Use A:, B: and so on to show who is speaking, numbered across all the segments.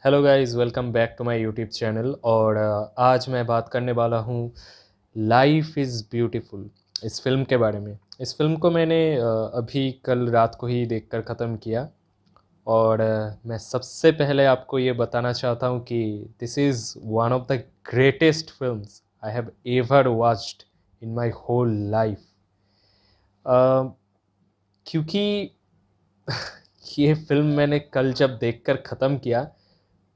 A: Hello guys, welcome back to my YouTube channel. और आज मैं बात करने वाला हूँ लाइफ इज़ ब्यूटीफुल इस फिल्म के बारे में। इस फिल्म को मैंने अभी कल रात को ही देखकर ख़त्म किया। और मैं सबसे पहले आपको ये बताना चाहता हूँ कि this is one of the greatest films I have ever watched in my whole life. क्योंकि ये फिल्म मैंने कल जब देखकर ख़त्म किया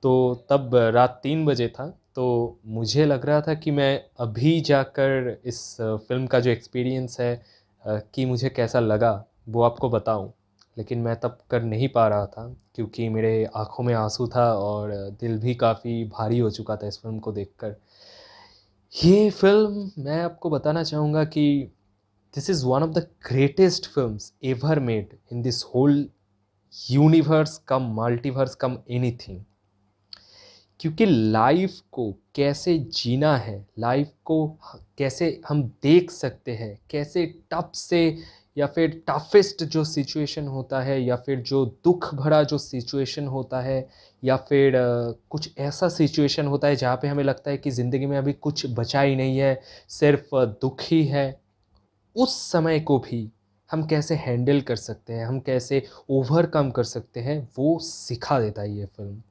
A: तो तब रात 3 बजे था। तो मुझे लग रहा था कि मैं अभी जाकर इस फिल्म का जो एक्सपीरियंस है कि मुझे कैसा लगा वो आपको बताऊं। लेकिन मैं तब कर नहीं पा रहा था क्योंकि मेरे आंखों में आंसू था और दिल भी काफ़ी भारी हो चुका था इस फिल्म को देखकर। ये फिल्म मैं आपको बताना चाहूँगा कि this is one of the greatest films ever made in this whole universe cum multiverse cum anything. क्योंकि लाइफ को कैसे जीना है, लाइफ को कैसे हम देख सकते हैं, कैसे टफ से या फिर टफेस्ट जो सिचुएशन होता है या फिर जो दुख भरा जो सिचुएशन होता है या फिर कुछ ऐसा सिचुएशन होता है जहाँ पे हमें लगता है कि ज़िंदगी में अभी कुछ बचा ही नहीं है, सिर्फ दुख ही है। उस समय को भी हम कैसे हैंडल कर सकते हैं, हम कैसे ओवरकम कर सकते हैं, वो सिखा देता है ये फिल्म।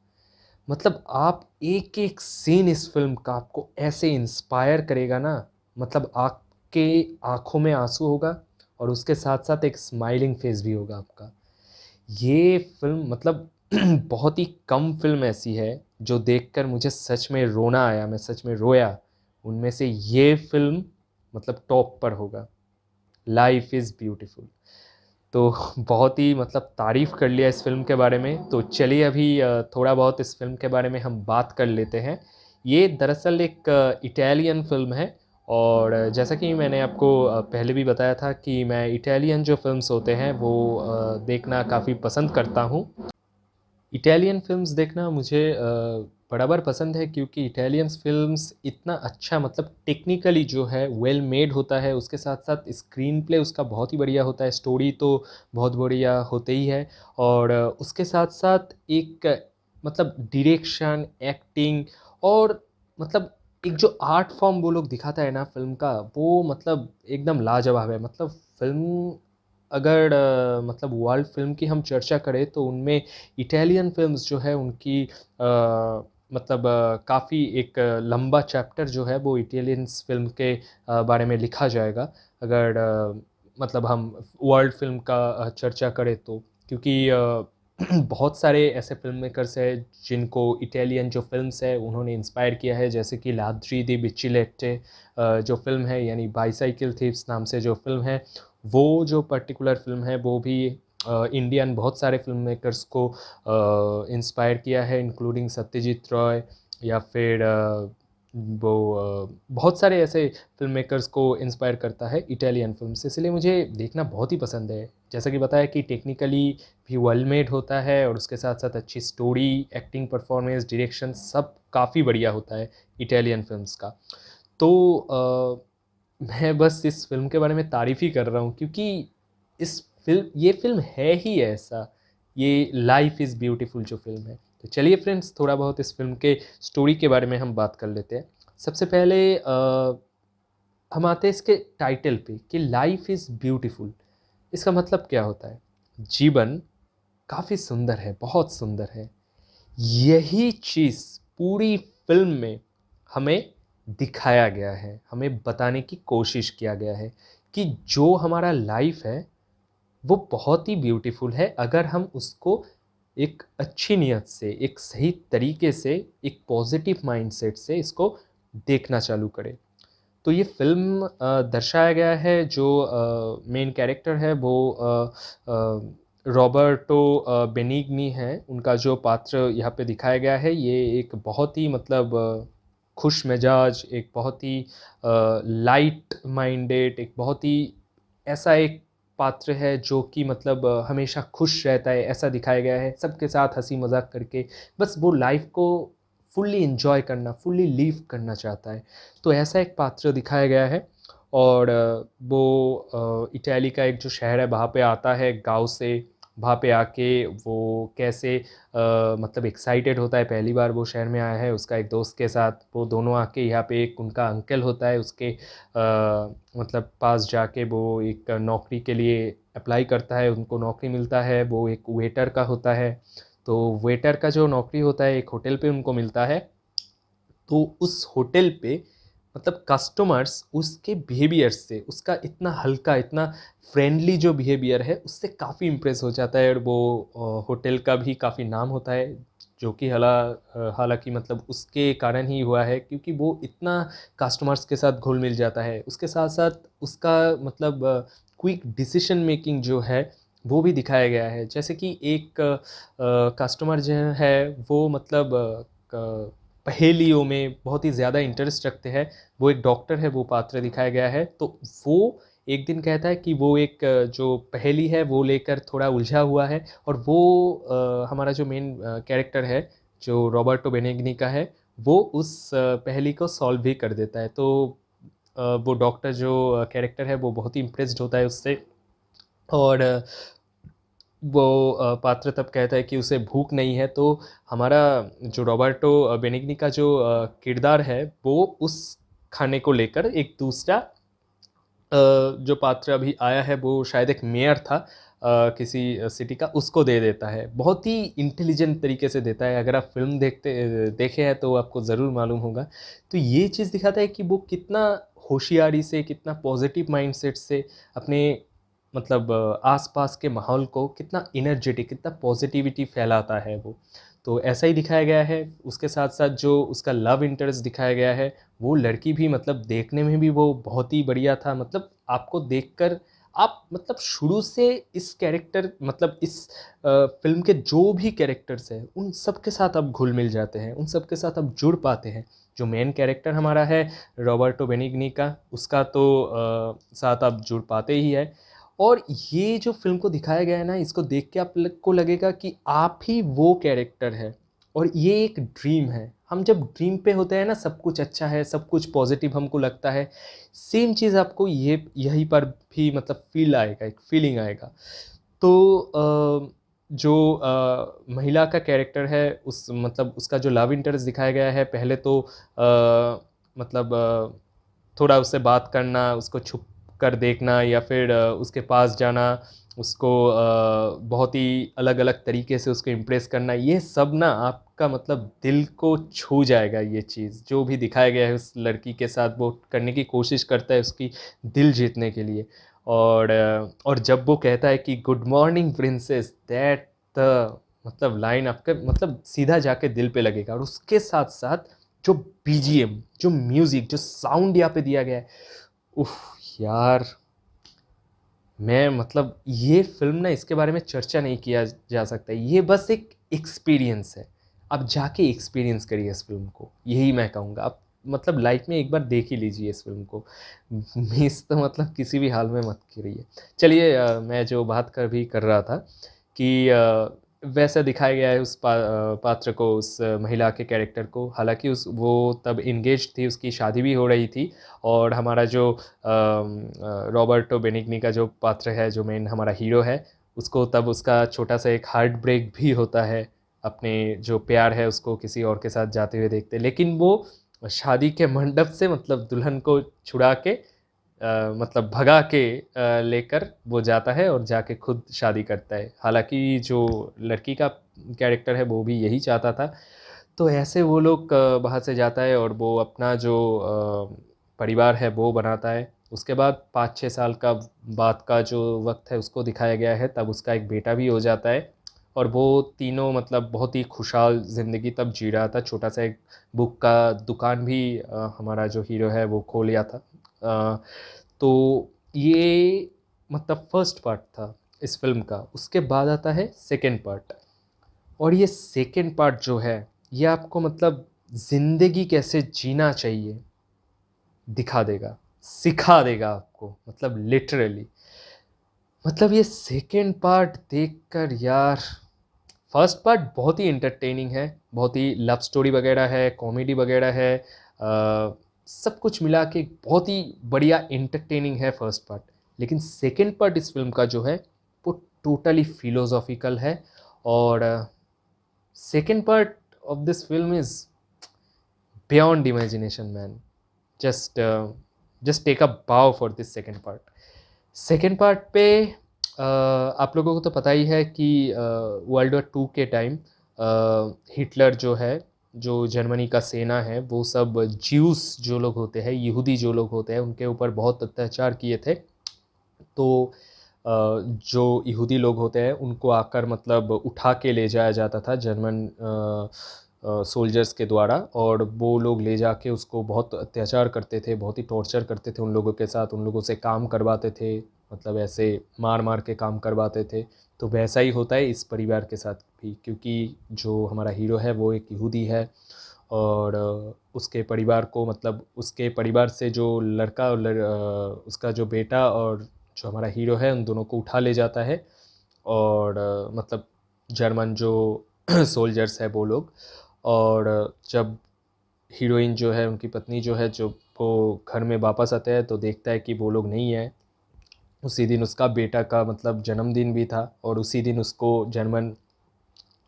A: मतलब आप एक-एक सीन इस फ़िल्म का आपको ऐसे इंस्पायर करेगा ना, मतलब आपके आँखों में आँसू होगा और उसके साथ-साथ एक स्माइलिंग फ़ेस भी होगा आपका। ये फ़िल्म मतलब बहुत ही कम फ़िल्म ऐसी है जो देखकर मुझे सच में रोना आया, मैं सच में रोया। उनमें से ये फ़िल्म मतलब टॉप पर होगा। Life is beautiful. तो बहुत ही मतलब तारीफ़ कर लिया इस फ़िल्म के बारे में, तो चलिए अभी थोड़ा बहुत इस फ़िल्म के बारे में हम बात कर लेते हैं। ये दरअसल एक इटालियन फ़िल्म है। और जैसा कि मैंने आपको पहले भी बताया था कि मैं इटालियन जो फ़िल्म्स होते हैं वो देखना काफ़ी पसंद करता हूँ। इटालियन फ़िल्म्स देखना मुझे बराबर पसंद है क्योंकि इटालियंस फ़िल्म्स इतना अच्छा मतलब टेक्निकली जो है वेल मेड होता है, उसके साथ-साथ स्क्रीन प्ले उसका बहुत ही बढ़िया होता है, स्टोरी तो बहुत बढ़िया होते ही है। और उसके साथ-साथ एक मतलब डायरेक्शन, एक्टिंग और मतलब एक जो आर्ट फ़ॉर्म वो लोग दिखाता है ना फ़िल्म का, वो मतलब एकदम लाजवाब है। मतलब फ़िल्म अगर मतलब वर्ल्ड फ़िल्म की हम चर्चा करें तो उनमें इटालियन फ़िल्म्स जो है उनकी मतलब काफ़ी एक लंबा चैप्टर जो है वो इटालियंस फ़िल्म के बारे में लिखा जाएगा। अगर मतलब हम वर्ल्ड फ़िल्म का चर्चा करें तो। क्योंकि बहुत सारे ऐसे फ़िल्म मेकर्स हैं जिनको इटालियन जो फ़िल्म्स है उन्होंने इंस्पायर किया है, जैसे कि लाद्री दी बिचिलेट्टे जो फ़िल्म है यानी बाइसाइकिल थीव्स नाम से जो फ़िल्म है, वो जो पर्टिकुलर फ़िल्म है वो भी इंडियन बहुत सारे फ़िल्म मेकर्स को इंस्पायर किया है, इंक्लूडिंग सत्यजीत रॉय या फिर बहुत सारे ऐसे फ़िल्म मेकर्स को इंस्पायर करता है इटालियन फ़िल्म से। इसलिए मुझे देखना बहुत ही पसंद है। जैसा कि बताया कि टेक्निकली भी वेल मेड होता है और उसके साथ-साथ अच्छी स्टोरी, एक्टिंग, परफ़ॉर्मेंस, डायरेक्शन सब काफ़ी बढ़िया होता है इटालियन फ़िल्म्स का। तो मैं बस इस फ़िल्म के बारे में तारीफ़ ही कर रहा हूँ क्योंकि ये फ़िल्म है ही ऐसा, ये लाइफ़ इज़ ब्यूटीफुल जो फ़िल्म है। तो चलिए फ्रेंड्स थोड़ा बहुत इस फ़िल्म के स्टोरी के बारे में हम बात कर लेते हैं। सबसे पहले हम आते हैं इसके टाइटल पे कि लाइफ़ इज़ ब्यूटीफुल। इसका मतलब क्या होता है? जीवन काफ़ी सुंदर है, बहुत सुंदर है। यही चीज़ पूरी फ़िल्म में हमें दिखाया गया है, हमें बताने की कोशिश किया गया है कि जो हमारा लाइफ़ है, वो बहुत ही ब्यूटीफुल है अगर हम उसको एक अच्छी नियत से, एक सही तरीके से, एक पॉज़िटिव माइंडसेट से इसको देखना चालू करें। तो ये फ़िल्म दर्शाया गया है जो मेन कैरेक्टर है वो रॉबर्टो बेनिग्नी हैं। उनका जो पात्र यहाँ पे दिखाया गया है ये एक बहुत ही मतलब खुश मिजाज, एक बहुत ही लाइट माइंडेड, एक बहुत ही ऐसा एक पात्र है जो कि मतलब हमेशा खुश रहता है, ऐसा दिखाया गया है। सबके साथ हँसी मज़ाक करके बस वो लाइफ़ को फुल्ली एन्जॉय करना, फुल्ली लीव करना चाहता है। तो ऐसा एक पात्र दिखाया गया है। और वो इटली का एक जो शहर है वहाँ पे आता है गाँव से। वहाँ पे आके वो कैसे मतलब एक्साइटेड होता है, पहली बार वो शहर में आया है उसका एक दोस्त के साथ। वो दोनों आके यहाँ पे एक उनका अंकल होता है उसके मतलब पास जाके वो एक नौकरी के लिए अप्लाई करता है, उनको नौकरी मिलता है, वो एक वेटर का होता है। तो वेटर का जो नौकरी होता है एक होटल पे उनको मिलता है। तो उस होटल पे मतलब कस्टमर्स उसके बिहेवियर से, उसका इतना हल्का, इतना फ्रेंडली जो बिहेवियर है उससे काफ़ी इम्प्रेस हो जाता है। और वो होटल का भी काफ़ी नाम होता है, जो कि हालांकि मतलब उसके कारण ही हुआ है, क्योंकि वो इतना कस्टमर्स के साथ घुल मिल जाता है। उसके साथ साथ उसका मतलब क्विक डिसीजन मेकिंग जो है वो भी दिखाया गया है। जैसे कि एक कस्टमर जो है वो मतलब पहेलियों में बहुत ही ज़्यादा इंटरेस्ट रखते हैं। वो एक डॉक्टर है, वो पात्र दिखाया गया है। तो वो एक दिन कहता है कि वो एक जो पहेली है वो लेकर थोड़ा उलझा हुआ है, और वो हमारा जो मेन कैरेक्टर है जो रॉबर्टो बेनिग्नी का है, वो उस पहेली को सॉल्व भी कर देता है। तो वो डॉक्टर जो कैरेक्टर है वो बहुत ही इम्प्रेस्ड होता है उससे। और वो पात्र तब कहता है कि उसे भूख नहीं है। तो हमारा जो रॉबर्टो बेनिग्नी का जो किरदार है वो उस खाने को लेकर एक दूसरा जो पात्र अभी आया है वो शायद एक मेयर था किसी सिटी का, उसको दे देता है। बहुत ही इंटेलिजेंट तरीके से देता है। अगर आप फिल्म देखे हैं तो आपको ज़रूर मालूम होगा। तो ये चीज़ दिखाता है कि वो कितना होशियारी से, कितना पॉजिटिव माइंडसेट से अपने मतलब आसपास के माहौल को कितना एनर्जेटिक, कितना पॉजिटिविटी फैलाता है वो। तो ऐसा ही दिखाया गया है। उसके साथ साथ जो उसका लव इंटरेस्ट दिखाया गया है, वो लड़की भी मतलब देखने में भी वो बहुत ही बढ़िया था। मतलब आपको देखकर आप मतलब शुरू से इस कैरेक्टर मतलब इस फिल्म के जो भी कैरेक्टर्स हैं उन सब के साथ आप घुल मिल जाते हैं, उन सब के साथ आप जुड़ पाते हैं। जो मेन कैरेक्टर हमारा है रॉबर्टो बेनिग्नी का, उसका तो साथ आप जुड़ पाते ही है। और ये जो फ़िल्म को दिखाया गया है ना, इसको देख के को लगेगा कि आप ही वो कैरेक्टर है। और ये एक ड्रीम है। हम जब ड्रीम पे होते हैं ना, सब कुछ अच्छा है, सब कुछ पॉजिटिव हमको लगता है। सेम चीज़ आपको ये यहीं पर भी मतलब फ़ील आएगा, एक फीलिंग आएगा। तो जो महिला का कैरेक्टर है उस मतलब उसका जो लव इंटरेस्ट दिखाया गया है, पहले तो मतलब थोड़ा उससे बात करना, उसको छुप कर देखना, या फिर उसके पास जाना, उसको बहुत ही अलग-अलग तरीके से उसको इम्प्रेस करना, ये सब ना आपका मतलब दिल को छू जाएगा। ये चीज़ जो भी दिखाया गया है उस लड़की के साथ, वो करने की कोशिश करता है उसकी दिल जीतने के लिए। और जब वो कहता है कि good morning princess, that the मतलब लाइन आपके मतलब सीधा जाके दिल पे लगेगा। और उसके साथ-साथ जो बीजीएम, जो म्यूज़िक, जो साउंड यहाँ पे दिया गया है, उफ़ यार! मैं मतलब ये फ़िल्म ना, इसके बारे में चर्चा नहीं किया जा सकता। ये बस एक एक्सपीरियंस है। आप जाके एक्सपीरियंस करिए इस फ़िल्म को, यही मैं कहूँगा। आप मतलब लाइफ़ में एक बार देख ही लीजिए इस फ़िल्म को। मिस तो मतलब किसी भी हाल में मत करिए। चलिए मैं जो बात कर रहा था कि वैसा दिखाया गया है उस पात्र को, उस महिला के कैरेक्टर को। हालाँकि उस वो तब एंगेज्ड थी, उसकी शादी भी हो रही थी। और हमारा जो रॉबर्टो बेनिग्नी का जो पात्र है, जो मेन हमारा हीरो है, उसको तब उसका छोटा-सा एक हार्ट ब्रेक भी होता है, अपने जो प्यार है उसको किसी और के साथ जाते हुए देखते। लेकिन वो शादी के मंडप से मतलब दुल्हन को छुड़ा के मतलब भगा के लेकर वो जाता है और जाके खुद शादी करता है। हालाँकि जो लड़की का कैरेक्टर है वो भी यही चाहता था। तो ऐसे वो लोग वहाँ से जाता है और वो अपना जो परिवार है वो बनाता है। उसके बाद 5-6 साल का बाद का जो वक़्त है उसको दिखाया गया है, तब उसका एक बेटा भी हो जाता है। और वो तीनों मतलब बहुत ही खुशहाल ज़िंदगी तब जी रहा था। छोटा-सा एक बुक का दुकान भी हमारा जो हीरो है वो खोल लिया था। तो ये मतलब फर्स्ट पार्ट था इस फ़िल्म का। उसके बाद आता है सेकंड पार्ट। और ये सेकंड पार्ट जो है, ये आपको मतलब ज़िंदगी कैसे जीना चाहिए दिखा देगा, सिखा देगा आपको, मतलब लिटरली। मतलब ये सेकंड पार्ट देखकर यार, फर्स्ट पार्ट बहुत ही एंटरटेनिंग है, बहुत ही लव स्टोरी वगैरह है, कॉमेडी वगैरह है, सब कुछ मिला के बहुत ही बढ़िया एंटरटेनिंग है फर्स्ट पार्ट। लेकिन सेकंड पार्ट इस फ़िल्म का जो है, वो टोटली फिलोसॉफिकल है। और second part of this film is beyond imagination man. Just take a bow for this second part. Second part पे आप लोगों को तो पता ही है कि वर्ल्ड वॉर 2 के टाइम हिटलर जो है, जो जर्मनी का सेना है, वो सब ज्यूस जो लोग होते हैं, यहूदी जो लोग होते हैं, उनके ऊपर बहुत अत्याचार किए थे। तो जो यहूदी लोग होते हैं उनको आकर मतलब उठा के ले जाया जाता था जर्मन सोल्जर्स के द्वारा, और वो लोग ले जाके उसको बहुत अत्याचार करते थे, बहुत ही टॉर्चर करते थे उन लोगों के साथ, उन लोगों से काम करवाते थे, मतलब ऐसे मार मार के काम करवाते थे। तो वैसा ही होता है इस परिवार के साथ भी, क्योंकि जो हमारा हीरो है वो एक यहूदी है, और उसके परिवार को, मतलब उसके परिवार से जो लड़का और उसका जो बेटा और जो हमारा हीरो है, उन दोनों को उठा ले जाता है। और मतलब जर्मन जो सोल्जर्स है वो लोग। और जब हीरोइन जो है, उनकी पत्नी जो है, जो वो घर में वापस आते हैं तो देखता है कि वो लोग नहीं है। उसी दिन उसका बेटा का मतलब जन्मदिन भी था, और उसी दिन उसको जर्मन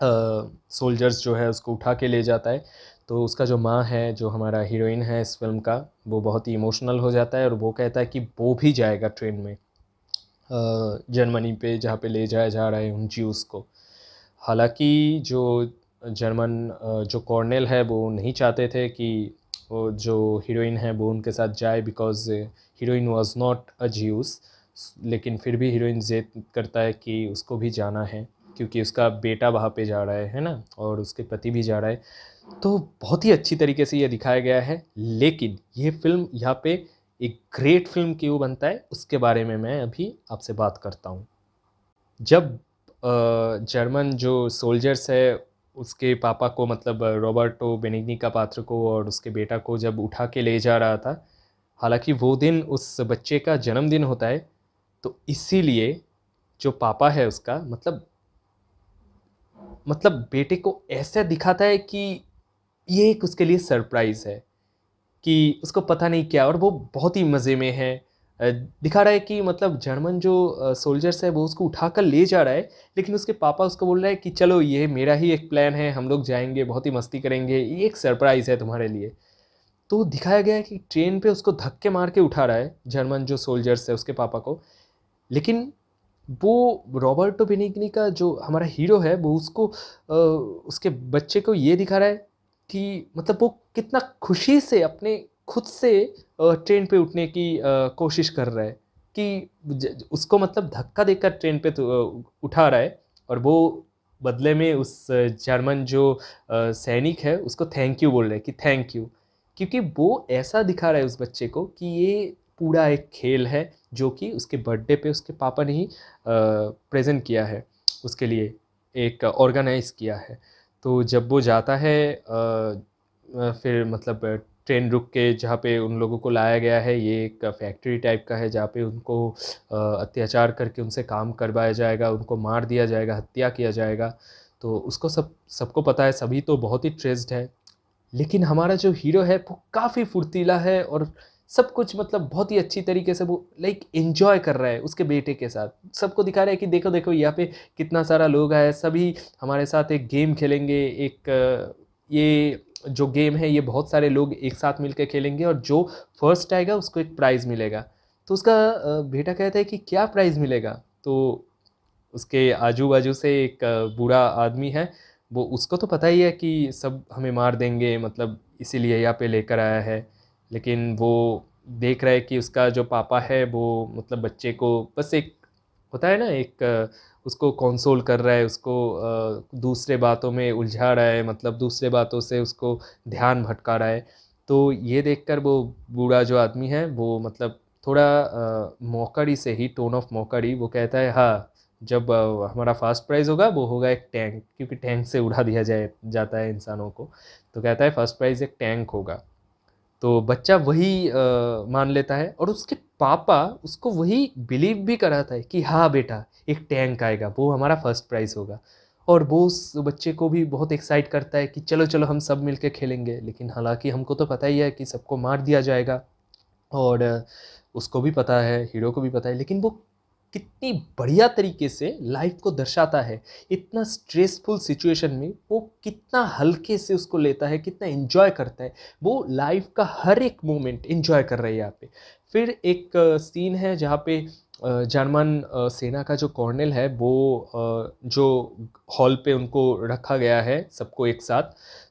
A: सोल्जर्स जो है उसको उठा के ले जाता है। तो उसका जो माँ है, जो हमारा हीरोइन है इस फिल्म का, वो बहुत ही इमोशनल हो जाता है, और वो कहता है कि वो भी जाएगा ट्रेन में जर्मनी पे, जहाँ पे ले जाया जा रहा है उन ज्यूज़ को। हालांकि जो जर्मन जो कॉर्नेल है वो नहीं चाहते थे कि वो जो हीरोइन है वो उनके साथ जाए, because heroine was not a juice. लेकिन फिर भी हीरोइन ज़िद करता है कि उसको भी जाना है, क्योंकि उसका बेटा वहाँ पे जा रहा है ना, और उसके पति भी जा रहा है। तो बहुत ही अच्छी तरीके से ये दिखाया गया है। लेकिन ये फिल्म यहाँ पे एक ग्रेट फिल्म क्यों बनता है, उसके बारे में मैं अभी आपसे बात करता हूँ। जब जर्मन जो सोल्जर्स है, उसके पापा को, मतलब रॉबर्टो बेनिग्नी का पात्र को और उसके बेटा को जब उठा के ले जा रहा था, हालांकि वो दिन उस बच्चे का जन्मदिन होता है, तो इसीलिए जो पापा है उसका, मतलब बेटे को ऐसा दिखाता है कि ये एक उसके लिए सरप्राइज़ है, कि उसको पता नहीं क्या, और वो बहुत ही मज़े में है। दिखा रहा है कि मतलब जर्मन जो सोल्जर्स है वो उसको उठाकर ले जा रहा है, लेकिन उसके पापा उसको बोल रहा है कि चलो ये मेरा ही एक प्लान है, हम लोग जाएंगे, बहुत ही मस्ती करेंगे, ये एक सरप्राइज़ है तुम्हारे लिए। तो दिखाया गया है कि ट्रेन पे उसको धक्के मार के उठा रहा है जर्मन जो सोल्जर्स है उसके पापा को। लेकिन वो रॉबर्टो बेनिग्नी का जो हमारा हीरो है, वो उसको उसके बच्चे को ये दिखा रहा है कि मतलब वो कितना खुशी से अपने खुद से ट्रेन पे उठने की कोशिश कर रहा है, कि उसको मतलब धक्का देकर ट्रेन पे तो उठा रहा है, और वो बदले में उस जर्मन जो सैनिक है उसको थैंक यू बोल रहा है, कि थैंक यू, क्योंकि वो ऐसा दिखा रहा है उस बच्चे को कि ये पूरा एक खेल है, जो कि उसके बर्थडे पे उसके पापा ने ही प्रेजेंट किया है उसके लिए, एक ऑर्गेनाइज किया है। तो जब वो जाता है फिर मतलब ट्रेन रुक के जहाँ पे उन लोगों को लाया गया है, ये एक फैक्ट्री टाइप का है जहाँ पे उनको अत्याचार करके उनसे काम करवाया जाएगा, उनको मार दिया जाएगा, हत्या किया जाएगा। तो उसको सबको पता है, सभी तो बहुत ही ट्रेस्ड है। लेकिन हमारा जो हीरो है वो काफ़ी फुर्तीला है, और सब कुछ मतलब बहुत ही अच्छी तरीके से वो लाइक एन्जॉय कर रहा है उसके बेटे के साथ। सबको दिखा रहा है कि देखो देखो यहाँ पे कितना सारा लोग आए, सभी हमारे साथ एक गेम खेलेंगे, एक ये जो गेम है ये बहुत सारे लोग एक साथ मिलकर खेलेंगे, और जो फर्स्ट आएगा उसको एक प्राइज़ मिलेगा। तो उसका बेटा कहता है कि क्या प्राइज़ मिलेगा। तो उसके आजू बाजू से एक बूढ़ा आदमी है, वो उसको तो पता ही है कि सब हमें मार देंगे, मतलब इसीलिए यहाँ पे लेकर आया है। लेकिन वो देख रहा है कि उसका जो पापा है वो मतलब बच्चे को बस एक होता है ना, एक उसको कंसोल कर रहा है, उसको दूसरे बातों में उलझा रहा है, मतलब दूसरे बातों से उसको ध्यान भटका रहा है। तो ये देखकर वो बूढ़ा जो आदमी है वो मतलब थोड़ा मौकड़ी से ही, टोन ऑफ मौकड़ी, वो कहता है हाँ, जब हमारा फर्स्ट प्राइज़ होगा वो होगा एक टैंक, क्योंकि टैंक से उड़ा दिया जाता है इंसानों को। तो कहता है फर्स्ट प्राइज़ एक टैंक होगा। तो बच्चा वही मान लेता है, और उसके पापा उसको वही बिलीव भी कराता है कि हाँ बेटा, एक टैंक आएगा, वो हमारा फर्स्ट प्राइज़ होगा। और वो उस बच्चे को भी बहुत एक्साइट करता है कि चलो चलो हम सब मिलके खेलेंगे। लेकिन हालांकि हमको तो पता ही है कि सबको मार दिया जाएगा, और उसको भी पता है, हीरो को भी पता है, लेकिन वो कितनी बढ़िया तरीके से लाइफ को दर्शाता है। इतना स्ट्रेसफुल सिचुएशन में वो कितना हल्के से उसको लेता है, कितना एंजॉय करता है। वो लाइफ का हर एक मोमेंट एंजॉय कर रहा है यहाँ पे। फिर एक सीन है जहाँ पे जर्मन सेना का जो कॉर्नेल है वो जो हॉल पे उनको रखा गया है सबको एक साथ,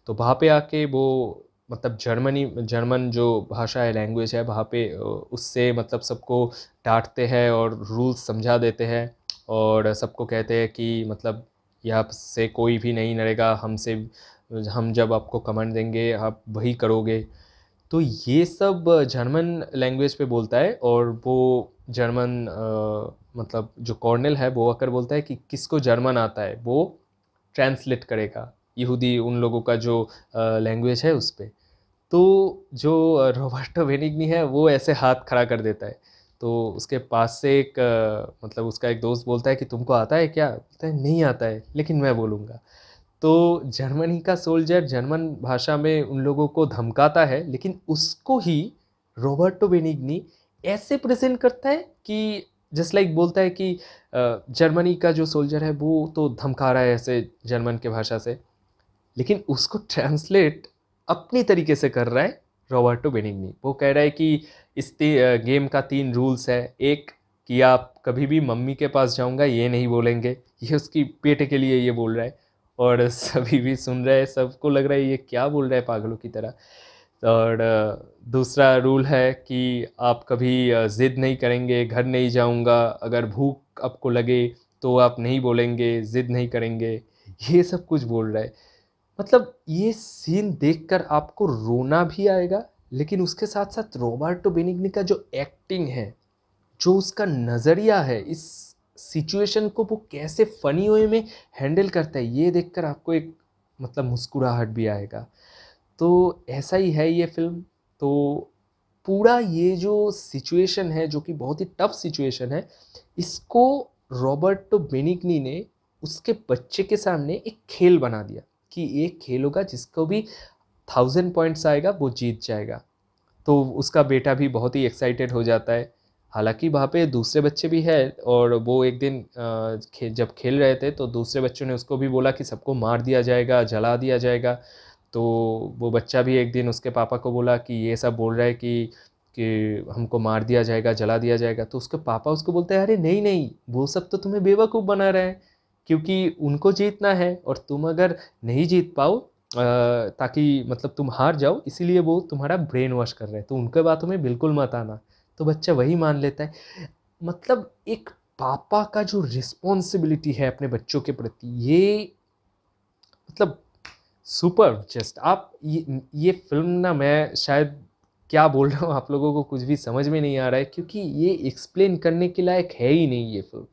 A: तो वहाँ पे आके वो मतलब जर्मन जो भाषा है, लैंग्वेज है वहाँ पे उससे मतलब सबको डांटते हैं और रूल्स समझा देते हैं और सबको कहते हैं कि मतलब यहाँ से कोई भी नहीं लड़ेगा हमसे, हम जब आपको कमांड देंगे आप वही करोगे। तो ये सब जर्मन लैंग्वेज पे बोलता है और वो जर्मन मतलब जो कॉर्नेल है वो आकर बोलता है कि किसको जर्मन आता है वो ट्रांसलेट करेगा यहूदी उन लोगों का जो लैंग्वेज है उस पे। तो जो रॉबर्टो बेनिग्नी है वो ऐसे हाथ खड़ा कर देता है। तो उसके पास से एक मतलब उसका एक दोस्त बोलता है कि तुमको आता है क्या? बोलता है नहीं आता है लेकिन मैं बोलूँगा। तो जर्मनी का सोल्जर जर्मन भाषा में उन लोगों को धमकाता है, लेकिन उसको ही रॉबर्टो बेनिग्नी ऐसे प्रेजेंट करता है कि जस्ट लाइक बोलता है कि जर्मनी का जो सोल्जर है वो तो धमका रहा है ऐसे जर्मन के भाषा से, लेकिन उसको ट्रांसलेट अपनी तरीके से कर रहा है रॉबर्टो बेनिग्नी। वो कह रहा है कि इस गेम का 3 रूल्स है। एक कि आप कभी भी मम्मी के पास जाऊंगा ये नहीं बोलेंगे, ये उसकी बेटे के लिए ये बोल रहा है और सभी भी सुन रहे हैं, सबको लग रहा है ये क्या बोल रहा है पागलों की तरह। और दूसरा रूल है कि आप कभी ज़िद नहीं करेंगे, घर नहीं जाऊंगा, अगर भूख आपको लगे तो आप नहीं बोलेंगे, ज़िद नहीं करेंगे, ये सब कुछ बोल रहा है। मतलब ये सीन देखकर आपको रोना भी आएगा, लेकिन उसके साथ साथ रॉबर्टो बेनिग्नी का जो एक्टिंग है, जो उसका नज़रिया है, इस सिचुएशन को वो कैसे फनी वे में हैंडल करता है, ये देखकर आपको एक मतलब मुस्कुराहट भी आएगा। तो ऐसा ही है ये फिल्म। तो पूरा ये जो सिचुएशन है जो कि बहुत ही टफ सिचुएशन है, इसको रॉबर्टो बेनिग्नी ने उसके बच्चे के सामने एक खेल बना दिया कि एक खेल होगा जिसको भी 1000 पॉइंट्स आएगा वो जीत जाएगा। तो उसका बेटा भी बहुत ही एक्साइटेड हो जाता है। हालांकि वहाँ पे दूसरे बच्चे भी हैं और वो एक दिन जब खेल रहे थे तो दूसरे बच्चों ने उसको भी बोला कि सबको मार दिया जाएगा, जला दिया जाएगा। तो वो बच्चा भी एक दिन उसके पापा को बोला कि ये सब बोल रहा है कि हमको मार दिया जाएगा, जला दिया जाएगा। तो उसके पापा उसको बोलते हैं अरे नहीं नहीं, वो सब तो तुम्हें बेवकूफ़ बना रहा है, क्योंकि उनको जीतना है और तुम अगर नहीं जीत पाओ ताकि मतलब तुम हार जाओ, इसीलिए वो तुम्हारा ब्रेन वॉश कर रहे हैं, तो उनके बातों में बिल्कुल मत आना। तो बच्चा वही मान लेता है। मतलब एक पापा का जो रिस्पॉन्सिबिलिटी है अपने बच्चों के प्रति, ये मतलब सुपर। जस्ट आप ये फिल्म ना, मैं शायद क्या बोल रहा हूँ आप लोगों को कुछ भी समझ में नहीं आ रहा है, क्योंकि ये एक्सप्लेन करने के लायक है ही नहीं ये फिल्म।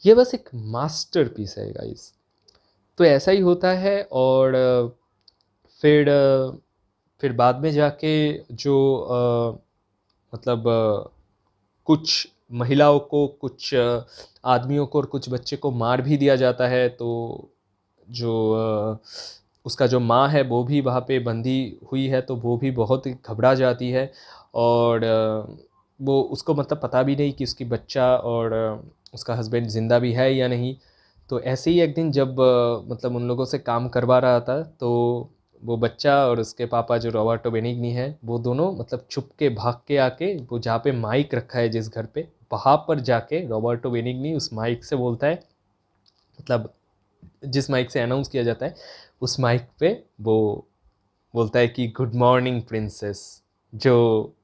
A: ये बस एक मास्टरपीस है गाइस। तो ऐसा ही होता है और फिर बाद में जाके जो मतलब कुछ महिलाओं को, कुछ आदमियों को और कुछ बच्चे को मार भी दिया जाता है। तो जो उसका जो माँ है वो भी वहाँ पे बंदी हुई है, तो वो भी बहुत ही घबरा जाती है और वो उसको मतलब पता भी नहीं कि उसकी बच्चा और उसका हस्बैंड ज़िंदा भी है या नहीं। तो ऐसे ही एक दिन जब मतलब उन लोगों से काम करवा रहा था, तो वो बच्चा और उसके पापा जो रॉबर्टो बेनिग्नी है, वो दोनों मतलब छुप के भाग के आके वो जहाँ पे माइक रखा है जिस घर पे, वहाँ पर जाके रॉबर्टो बेनिग्नी उस माइक से बोलता है, मतलब जिस माइक से अनाउंस किया जाता है उस माइक पे वो बोलता है कि गुड मॉर्निंग प्रिंसेस, जो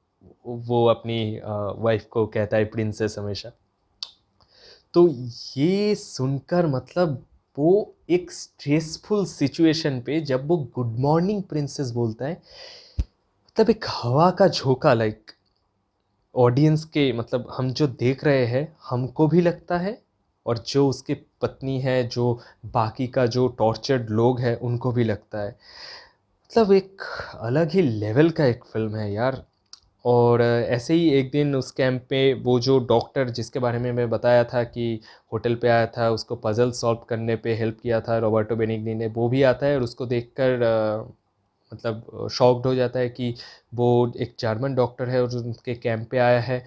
A: वो अपनी वाइफ को कहता है प्रिंसेस हमेशा। तो ये सुनकर मतलब वो एक स्ट्रेसफुल सिचुएशन पे जब वो गुड मॉर्निंग प्रिंसेस बोलता है, मतलब एक हवा का झोंका लाइक ऑडियंस के, मतलब हम जो देख रहे हैं हमको भी लगता है और जो उसकी पत्नी है, जो बाकी का जो टॉर्चर्ड लोग हैं उनको भी लगता है। मतलब एक अलग ही लेवल का एक फ़िल्म है यार। और ऐसे ही एक दिन उस कैंप पे वो जो डॉक्टर जिसके बारे में मैं बताया था कि होटल पे आया था, उसको पज़ल सॉल्व करने पे हेल्प किया था रॉबर्टो बेनिग्नी ने, वो भी आता है और उसको देखकर मतलब शॉक्ड हो जाता है कि वो एक जर्मन डॉक्टर है और जो उनके कैंप पे आया है।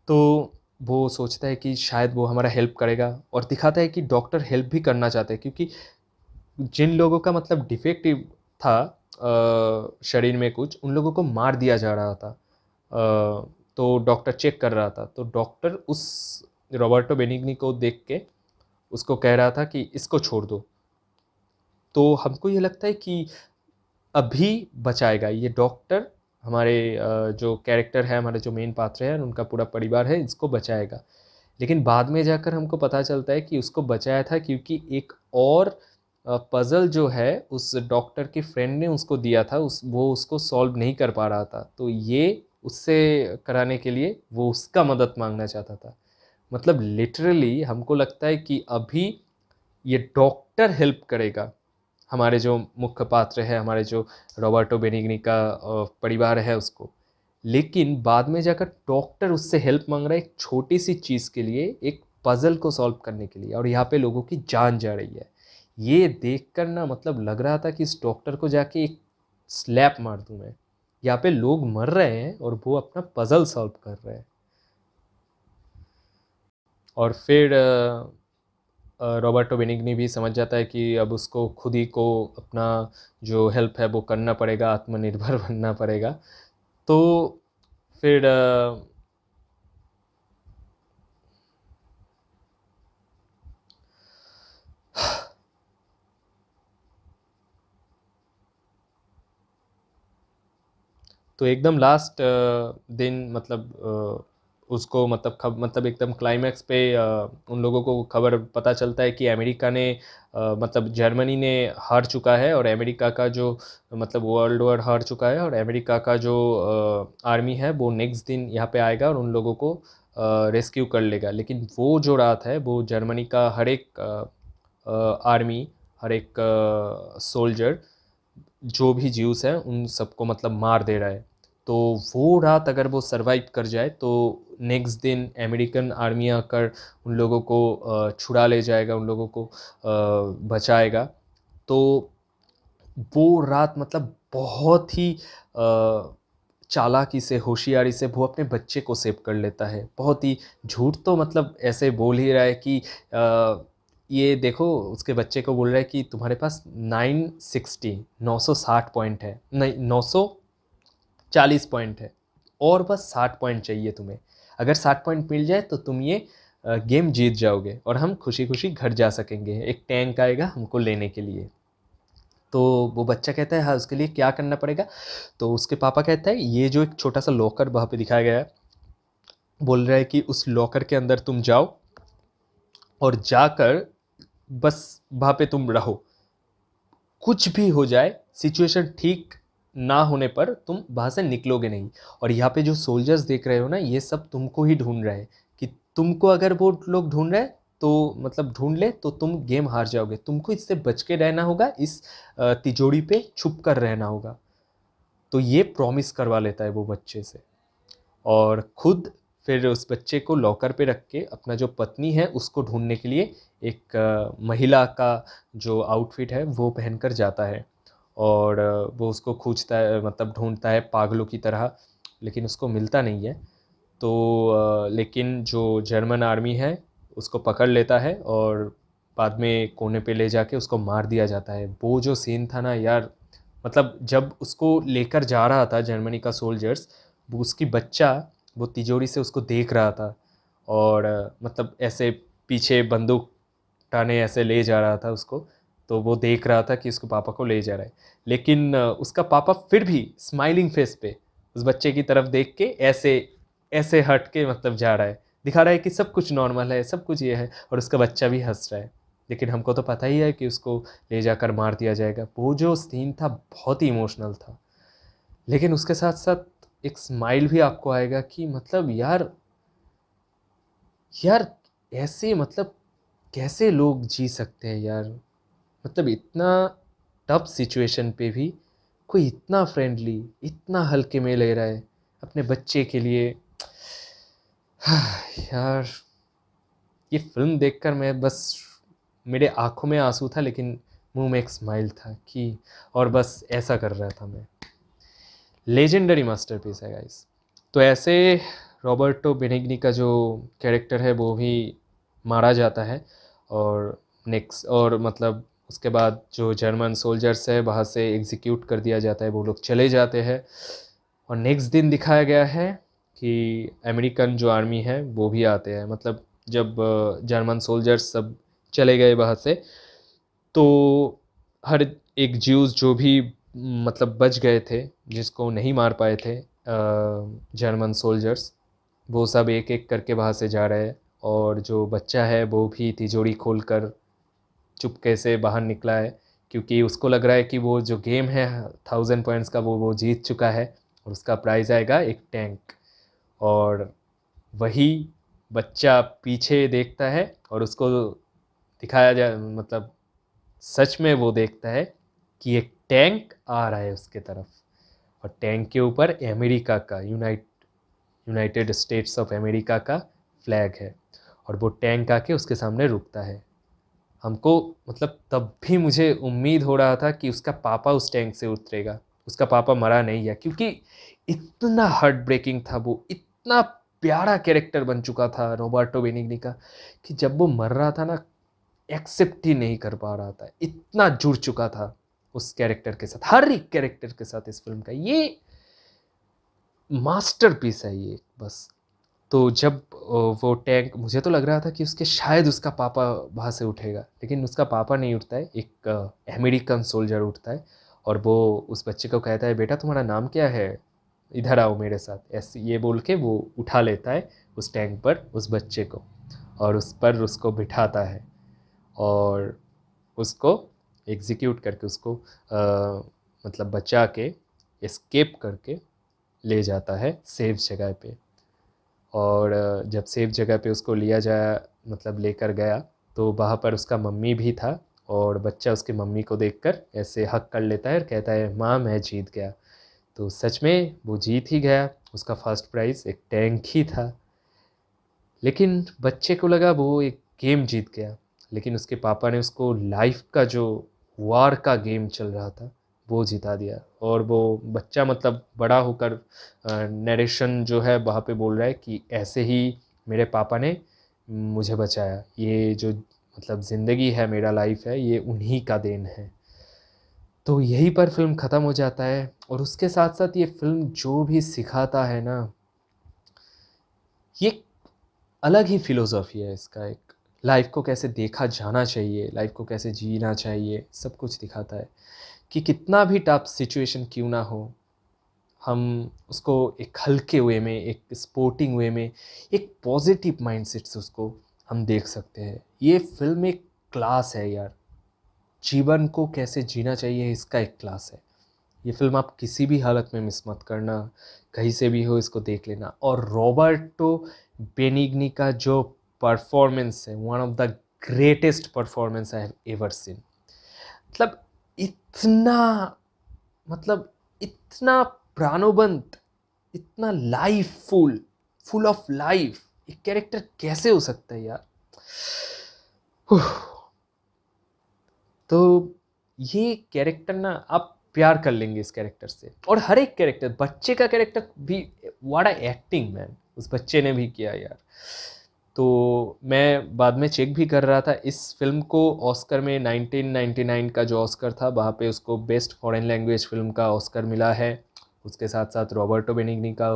A: तो वो सोचता है कि शायद वो हमारा हेल्प करेगा, और दिखाता है कि डॉक्टर हेल्प भी करना चाहते हैं, क्योंकि जिन लोगों का मतलब डिफेक्टिव था शरीर में कुछ, उन लोगों को मार दिया जा रहा था। तो डॉक्टर चेक कर रहा था, तो डॉक्टर उस रॉबर्टो बेनिग्नी को देख के उसको कह रहा था कि इसको छोड़ दो। तो हमको ये लगता है कि अभी बचाएगा ये डॉक्टर, हमारे जो कैरेक्टर है, हमारे जो मेन पात्र है, उनका पूरा परिवार है, इसको बचाएगा। लेकिन बाद में जाकर हमको पता चलता है कि उसको बचाया था क्योंकि एक और पज़ल जो है उस डॉक्टर के फ्रेंड ने उसको दिया था, वो उसको सॉल्व नहीं कर पा रहा था, तो ये उससे कराने के लिए वो उसका मदद मांगना चाहता था। मतलब लिटरली हमको लगता है कि अभी ये डॉक्टर हेल्प करेगा हमारे जो मुख्य पात्र है, हमारे जो रॉबर्टो बेनिग्नी का परिवार है उसको। लेकिन बाद में जाकर डॉक्टर उससे हेल्प मांग रहा है एक छोटी सी चीज़ के लिए, एक पज़ल को सॉल्व करने के लिए, और यहाँ पे लोगों की जान जा रही है। ये देखकर ना मतलब लग रहा था कि इस डॉक्टर को जाके एक स्लैप मार दूं मैं। यहाँ पे लोग मर रहे हैं और वो अपना पज़ल सॉल्व कर रहे हैं। और फिर रॉबर्टो बेनिग्नी भी समझ जाता है कि अब उसको खुद ही को अपना जो हेल्प है वो करना पड़ेगा, आत्मनिर्भर बनना पड़ेगा। तो फिर तो एकदम लास्ट दिन मतलब उसको मतलब मतलब एकदम क्लाइमैक्स पे उन लोगों को खबर पता चलता है कि अमेरिका ने मतलब जर्मनी ने हार चुका है, और अमेरिका का जो मतलब वर्ल्ड वॉर हार चुका है, और अमेरिका का जो आर्मी है वो नेक्स्ट दिन यहाँ पे आएगा और उन लोगों को रेस्क्यू कर लेगा। लेकिन वो जो रात है वो जर्मनी का हर एक आर्मी, हर एक सोल्जर, जो भी ज्यूस है उन सबको मतलब मार दे रहा है। तो वो रात अगर वो सरवाइव कर जाए तो नेक्स्ट दिन अमेरिकन आर्मी आकर उन लोगों को छुड़ा ले जाएगा, उन लोगों को बचाएगा। तो वो रात मतलब बहुत ही चालाकी से, होशियारी से वो अपने बच्चे को सेव कर लेता है। बहुत ही झूठ तो मतलब ऐसे बोल ही रहा है कि ये देखो, उसके बच्चे को बोल रहा है कि तुम्हारे पास 960 पॉइंट है, नहीं 940 पॉइंट है, और बस 60 पॉइंट चाहिए तुम्हें। अगर 60 पॉइंट मिल जाए तो तुम ये गेम जीत जाओगे और हम खुशी खुशी घर जा सकेंगे, एक टैंक आएगा हमको लेने के लिए। तो वो बच्चा कहता है हाँ, उसके लिए क्या करना पड़ेगा? तो उसके पापा कहता है ये जो एक छोटा सा लॉकर वहाँ पे दिखाया गया है, बोल रहा है कि उस लॉकर के अंदर तुम जाओ और जाकर बस वहाँ पे तुम रहो। कुछ भी हो जाए, सिचुएशन ठीक ना होने पर तुम वहाँ से निकलोगे नहीं। और यहाँ पे जो सोल्जर्स देख रहे हो ना, ये सब तुमको ही ढूंढ रहे हैं कि तुमको अगर वो लोग ढूंढ रहे हैं तो मतलब ढूंढ ले तो तुम गेम हार जाओगे, तुमको इससे बच के रहना होगा, इस तिजोरी पे छुप कर रहना होगा। तो ये प्रॉमिस करवा लेता है वो बच्चे से, और खुद फिर उस बच्चे को लॉकर पे रख के अपना जो पत्नी है उसको ढूंढने के लिए एक महिला का जो आउटफिट है वो पहनकर जाता है। और वो उसको खोजता है, मतलब ढूंढता है पागलों की तरह, लेकिन उसको मिलता नहीं है। तो लेकिन जो जर्मन आर्मी है उसको पकड़ लेता है और बाद में कोने पे ले जाके उसको मार दिया जाता है। वो जो सीन था ना यार, मतलब जब उसको लेकर जा रहा था जर्मनी का सोल्जर्स, वो उसकी बच्चा वो तिजोरी से उसको देख रहा था, और मतलब ऐसे पीछे बंदूक टाने ऐसे ले जा रहा था उसको। तो वो देख रहा था कि उसके पापा को ले जा रहा है, लेकिन उसका पापा फिर भी स्माइलिंग फेस पे उस बच्चे की तरफ देख के ऐसे ऐसे हट के मतलब जा रहा है, दिखा रहा है कि सब कुछ नॉर्मल है, सब कुछ ये है, और उसका बच्चा भी हंस रहा है। लेकिन हमको तो पता ही है कि उसको ले जाकर मार दिया जाएगा। वो जो सीन था बहुत ही इमोशनल था, लेकिन उसके साथ साथ एक स्माइल भी आपको आएगा कि मतलब यार, यार ऐसे मतलब कैसे लोग जी सकते हैं यार? मतलब इतना टफ सिचुएशन पे भी कोई इतना फ्रेंडली, इतना हल्के में ले रहा है अपने बच्चे के लिए। यार, ये फिल्म देखकर मैं बस, मेरे आंखों में आंसू था लेकिन मुंह में एक स्माइल था कि, और बस ऐसा कर रहा था मैं। लेजेंडरी मास्टरपीस है गाइस। तो ऐसे रॉबर्टो बेनिग्नी का जो कैरेक्टर है वो भी मारा जाता है। और नेक्स्ट और मतलब उसके बाद जो जर्मन सोल्जर्स है वहाँ से एग्जीक्यूट कर दिया जाता है, वो लोग चले जाते हैं। और नेक्स्ट दिन दिखाया गया है कि अमेरिकन जो आर्मी है वो भी आते हैं। मतलब जब जर्मन सोल्जर्स सब चले गए वहाँ से, तो हर एक ज्यूज जो भी मतलब बच गए थे, जिसको नहीं मार पाए थे जर्मन सोल्जर्स, वो सब एक एक करके वहाँ से जा रहे हैं। और जो बच्चा है वो भी तिजोरी खोलकर चुपके से बाहर निकला है, क्योंकि उसको लग रहा है कि वो जो गेम है 1000 पॉइंट्स का वो जीत चुका है और उसका प्राइज़ आएगा एक टैंक। और वही बच्चा पीछे देखता है और उसको दिखाया जाए, मतलब सच में वो देखता है कि एक टैंक आ रहा है उसके तरफ, और टैंक के ऊपर अमेरिका का यूनाइटेड स्टेट्स ऑफ अमेरिका का फ्लैग है। और वो टैंक आके उसके सामने रुकता है। हमको मतलब तब भी मुझे उम्मीद हो रहा था कि उसका पापा उस टैंक से उतरेगा। उसका पापा मरा नहीं है, क्योंकि इतना हार्ट ब्रेकिंग था वो, इतना प्यारा कैरेक्टर बन चुका था रॉबर्टो बेनिग्नी का, कि जब वो मर रहा था ना, एक्सेप्ट ही नहीं कर पा रहा था। इतना जुड़ चुका था उस कैरेक्टर के साथ, हर एक कैरेक्टर के साथ इस फिल्म का। ये मास्टरपीस है ये बस। तो जब वो टैंक, मुझे तो लग रहा था कि उसके शायद उसका पापा वहाँ से उठेगा, लेकिन उसका पापा नहीं उठता है, एक अमेरिकन सोल्जर उठता है। और वो उस बच्चे को कहता है, बेटा तुम्हारा नाम क्या है, इधर आओ मेरे साथ, ऐसे ये बोल के वो उठा लेता है उस टैंक पर उस बच्चे को, और उस पर उसको बिठाता है और उसको एग्जीक्यूट करके उसको मतलब बचा के एस्केप करके ले जाता है सेफ जगह पे। और जब सेफ जगह पे उसको लिया जाया, मतलब लेकर गया, तो वहाँ पर उसका मम्मी भी था। और बच्चा उसके मम्मी को देखकर ऐसे हक कर लेता है और कहता है, माँ मैं जीत गया। तो सच में वो जीत ही गया, उसका फर्स्ट प्राइज़ एक टैंक ही था। लेकिन बच्चे को लगा वो एक गेम जीत गया, लेकिन उसके पापा ने उसको लाइफ का जो वार का गेम चल रहा था वो जिता दिया। और वो बच्चा मतलब बड़ा होकर नरेशन जो है वहाँ पे बोल रहा है कि ऐसे ही मेरे पापा ने मुझे बचाया, ये जो मतलब ज़िंदगी है, मेरा लाइफ है, ये उन्हीं का देन है। तो यहीं पर फिल्म ख़त्म हो जाता है। और उसके साथ साथ ये फिल्म जो भी सिखाता है ना, ये अलग ही फ़िलोसॉफ़ी है इसका। एक लाइफ़ को कैसे देखा जाना चाहिए, लाइफ़ को कैसे जीना चाहिए, सब कुछ दिखाता है। कि कितना भी टफ सिचुएशन क्यों ना हो, हम उसको एक हल्के वे में, एक स्पोर्टिंग वे में, एक पॉजिटिव माइंडसेट से उसको हम देख सकते हैं। ये फ़िल्म एक क्लास है यार, जीवन को कैसे जीना चाहिए इसका एक क्लास है। ये फ़िल्म आप किसी भी हालत में मिस मत करना, कहीं से भी हो इसको देख लेना। और रॉबर्टो बेनिग्नी का जो परफॉर्मेंस है, one of the greatest performance I have ever seen. मतलब इतना, मतलब इतना प्राणोबंत, इतना लाइफफुल, फुल ऑफ लाइफ एक कैरेक्टर कैसे हो सकता है यार। उफ। तो ये कैरेक्टर ना, आप प्यार कर लेंगे इस कैरेक्टर से। और हर एक कैरेक्टर, बच्चे का कैरेक्टर भी, व्हाट अ एक्टिंग मैन उस बच्चे ने भी किया यार। तो मैं बाद में चेक भी कर रहा था, इस फिल्म को ऑस्कर में 1999 का जो ऑस्कर था वहाँ पे उसको बेस्ट फॉरेन लैंग्वेज फिल्म का ऑस्कर मिला है। उसके साथ साथ रॉबर्टो बेनिग्नी का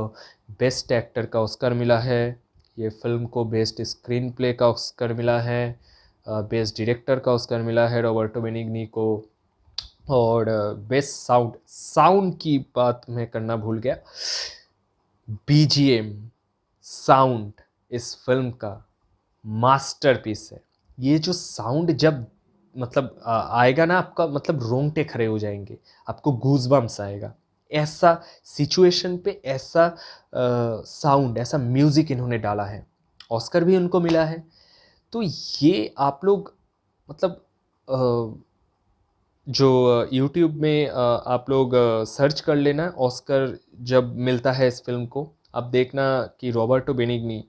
A: बेस्ट एक्टर का ऑस्कर मिला है। ये फिल्म को बेस्ट स्क्रीन प्ले का ऑस्कर मिला है, बेस्ट डायरेक्टर का ऑस्कर मिला है रॉबर्टो बेनिग्नी को। और बेस्ट साउंड, साउंड की बात मैं करना भूल गया, बीजीएम साउंड इस फिल्म का मास्टरपीस है। ये जो साउंड जब मतलब आएगा ना, आपका मतलब रोंगटे खड़े हो जाएंगे, आपको गूज़बम्प्स आएगा। ऐसा सिचुएशन पे ऐसा साउंड, ऐसा म्यूज़िक इन्होंने डाला है। ऑस्कर भी उनको मिला है। तो ये आप लोग मतलब जो यूट्यूब में आप लोग सर्च कर लेना, ऑस्कर जब मिलता है इस फिल्म को, आप देखना कि रॉबर्टो बेनिग्नी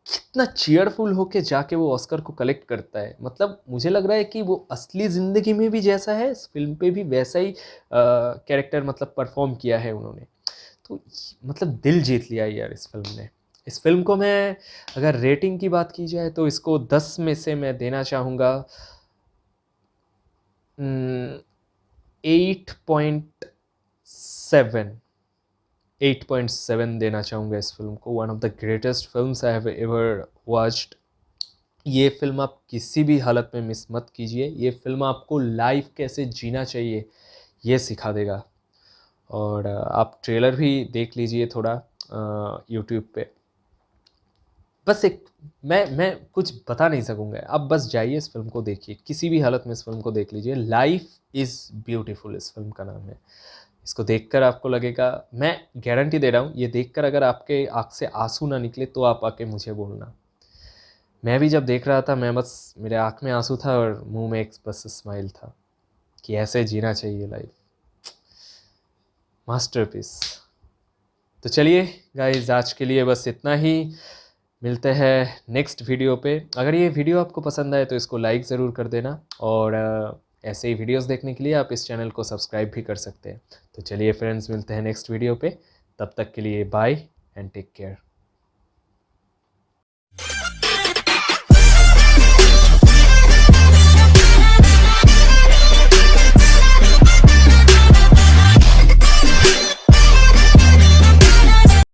A: कितना चीयरफुल होके जाके वो ऑस्कर को कलेक्ट करता है। मतलब मुझे लग रहा है कि वो असली ज़िंदगी में भी जैसा है, इस फिल्म पे भी वैसा ही कैरेक्टर मतलब परफॉर्म किया है उन्होंने। तो मतलब दिल जीत लिया यार इस फिल्म ने। इस फ़िल्म को मैं अगर रेटिंग की बात की जाए तो इसको 10 में से मैं देना चाहूँगा 8.7 8.7 देना चाहूँगा इस फ़िल्म को। One of the greatest films I have ever watched. ये फ़िल्म आप किसी भी हालत में मिस मत कीजिए। ये फ़िल्म आपको लाइफ कैसे जीना चाहिए ये सिखा देगा। और आप ट्रेलर भी देख लीजिए थोड़ा यूट्यूब पे। बस एक मैं कुछ बता नहीं सकूँगा, आप बस जाइए इस फ़िल्म को देखिए, किसी भी हालत में इस फ़िल्म को देख लीजिए। लाइफ इज़ ब्यूटीफुल इस फ़िल्म का नाम है। इसको देखकर आपको लगेगा, मैं गारंटी दे रहा हूँ, ये देखकर अगर आपके आँख से आँसू ना निकले तो आप आके मुझे बोलना। मैं भी जब देख रहा था, मैं बस, मेरे आँख में आँसू था और मुँह में एक बस स्माइल था कि ऐसे जीना चाहिए लाइफ। मास्टरपीस। तो चलिए गाइस, आज के लिए बस इतना ही। मिलते हैं नेक्स्ट वीडियो पे। अगर ये वीडियो आपको पसंद आए तो इसको लाइक ज़रूर कर देना, और ऐसे ही वीडियोस देखने के लिए आप इस चैनल को सब्सक्राइब भी कर सकते हैं। तो चलिए फ्रेंड्स, मिलते हैं नेक्स्ट वीडियो पे। तब तक के लिए बाय एंड टेक केयर।